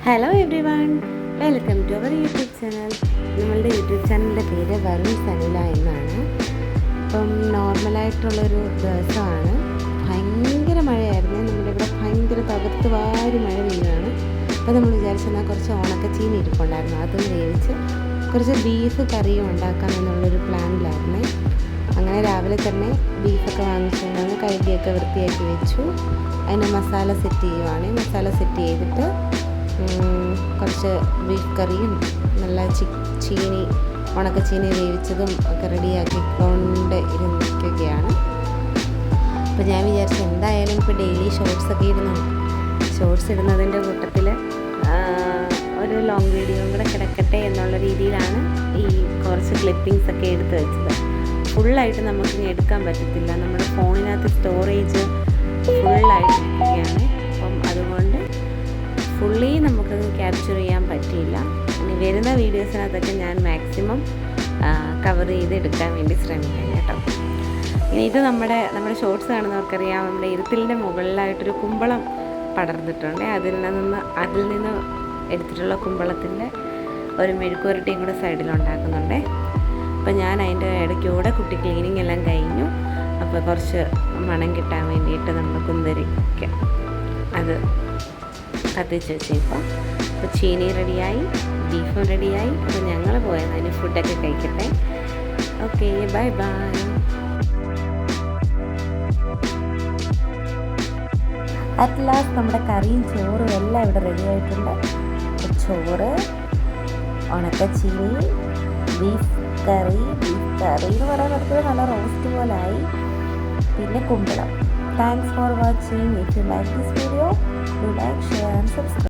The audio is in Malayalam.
Hello everyone, welcome to our YouTube channel. നമ്മളുടെ യൂട്യൂബ് ചാനലിൻ്റെ പേര് വരുൺ സനില എന്നാണ്. ഇപ്പം നോർമലായിട്ടുള്ളൊരു ദിവസമാണ്. ഭയങ്കര മഴയായിരുന്നു. നമ്മുടെ ഇവിടെ ഭയങ്കര തകർത്ത് വാരി മഴ പെയ്യുകയാണ്. അപ്പോൾ നമ്മൾ വിചാരിച്ചെന്നാൽ കുറച്ച് ഉണക്കച്ചീനി ഇരിപ്പുണ്ടായിരുന്നു, അതും വേവിച്ച് കുറച്ച് ബീഫ് കറിയും ഉണ്ടാക്കാം എന്നുള്ളൊരു പ്ലാനിലായിരുന്നേ. അങ്ങനെ രാവിലെ തന്നെ ബീഫൊക്കെ വാങ്ങിച്ചുകൊണ്ടാണ് കഴുകിയൊക്കെ വൃത്തിയാക്കി വെച്ചു. അതിന് മസാല സെറ്റ് ചെയ്യുവാണ്. മസാല സെറ്റ് ചെയ്തിട്ട് കുറച്ച് ബീഫ് കറിയും നല്ല ചീനി ഉണക്കച്ചീനി വേവിച്ചതും ഒക്കെ റെഡിയാക്കിക്കൊണ്ട് ഇരുന്നിരിക്കുകയാണ്. അപ്പോൾ ഞാൻ വിചാരിച്ചു എന്തായാലും ഇപ്പോൾ ഡെയിലി ഷോർട്സൊക്കെ ഷോർട്സ് ഇടുന്നതിൻ്റെ കൂട്ടത്തിൽ ഒരു ലോങ് വീഡിയോയും കൂടെ കിടക്കട്ടെ എന്നുള്ള രീതിയിലാണ് ഈ കുറച്ച് ക്ലിപ്പിങ്സൊക്കെ എടുത്ത് വെച്ചത്. ഫുള്ളായിട്ട് നമുക്കിനി എടുക്കാൻ പറ്റത്തില്ല, നമ്മുടെ ഫോണിനകത്ത് സ്റ്റോറേജ് ഫുള്ളായിട്ടിരിക്കുകയാണ്. അപ്പം അതുകൊണ്ട് ഫുള്ളി നമുക്കത് ക്യാപ്ചർ ചെയ്യാൻ പറ്റിയില്ല. ഇനി വരുന്ന വീഡിയോസിനകത്തൊക്കെ ഞാൻ മാക്സിമം കവർ ചെയ്ത് എടുക്കാൻ വേണ്ടി ശ്രമിക്കാം കേട്ടോ. ഇനി ഇത് നമ്മുടെ ഷോർട്സ് കാണുന്നവർക്കറിയാം, നമ്മുടെ ഇരുത്തിലിൻ്റെ മുകളിലായിട്ടൊരു കുമ്പളം പടർന്നിട്ടുണ്ട്. അതിൽ നിന്ന് എടുത്തിട്ടുള്ള കുമ്പളത്തിൻ്റെ ഒരു മെഴുക്കുവരട്ടിയും കൂടെ സൈഡിലുണ്ടാക്കുന്നുണ്ട്. അപ്പോൾ ഞാൻ അതിൻ്റെ ഇടയ്ക്കൂടെ കുട്ടി ക്ലീനിങ് എല്ലാം കഴിഞ്ഞു. അപ്പോൾ കുറച്ച് മണം കിട്ടാൻ വേണ്ടിയിട്ട് നമ്മൾ കുന്തരിക്ക അത് കത്തിച്ച് വെച്ചേക്കാം. അപ്പോൾ ചീനി റെഡിയായി, ബീഫും റെഡിയായി. അപ്പോൾ ഞങ്ങൾ പോയത് അതിന് ഫുഡൊക്കെ കഴിക്കട്ടെ. Okay, bye bye. At last നമ്മുടെ കറിയും ചോറും എല്ലാം ഇവിടെ റെഡി ആയിട്ടുണ്ട്. ചോറ്, ഉണക്കച്ചീനി, ബീഫ് കറി എന്ന് പറയുന്നത് നല്ല റോസ്റ്റ് പോലായി, പിന്നെ കുമ്പളം. Thanks for watching. If you like this video, do like, share and subscribe.